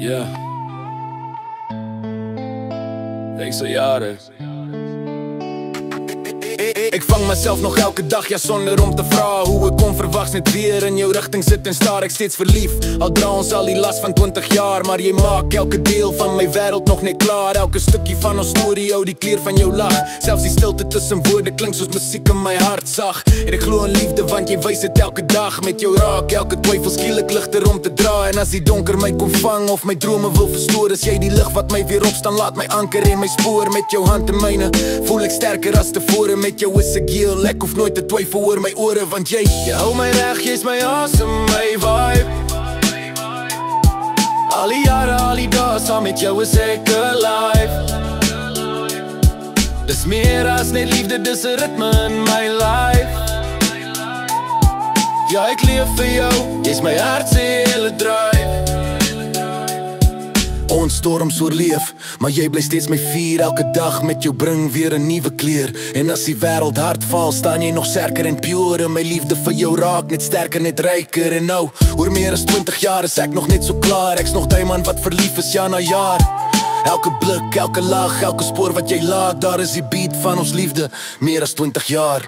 Ja. Deze jaren. Ik vang mezelf nog elke dag, ja, zonder om te vragen hoe ik onverwachts net weer in jouw richting zit en sta ik steeds verliefd. Al dra ons al die last van 20 jaar, maar je maakt elke deel van mijn wereld nog niet klaar. Elke stukje van ons studio, die kleur van jouw lach. Zelfs die stilte tussen woorden klinkt zoals muziek in mijn hart zag. En ik gloe in liefde, want je wijst het elke dag. Met jou raak, elke twijfel skielik lichter om te draaien. En als die donker mij kon vangen of mijn dromen wil verstoren, is jij die licht wat mij weer opstaan laat, mij anker in mijn spoor. Met jouw hand in mijne voel ik sterker als tevoren. Met jou is ik heel, ik hoef nooit te twijfelen oor mijn oren, want jij, je hou mij recht, je is mijn awesome, mijn vibe. Al die jaren, al die dagen, samen met jou is ik alive. Dus meer als net liefde, dus een ritme in mijn life. Ja, ik leef voor jou, je is mijn hart, hele drive. Ons storms oorleef, maar jij blijft steeds mijn vier. Elke dag met jou bring weer een nieuwe kleur. En als die wereld hard valt, staan jij nog sterker en pure. Mijn liefde voor jou raakt net sterker, net rijker. En nou, oor meer dan 20 jaar is ik nog niet zo klaar. Ik is nog die man wat verliefd is jaar na jaar. Elke blik, elke lach, elke spoor wat jij laat, daar is die beat van ons liefde, meer dan 20 jaar.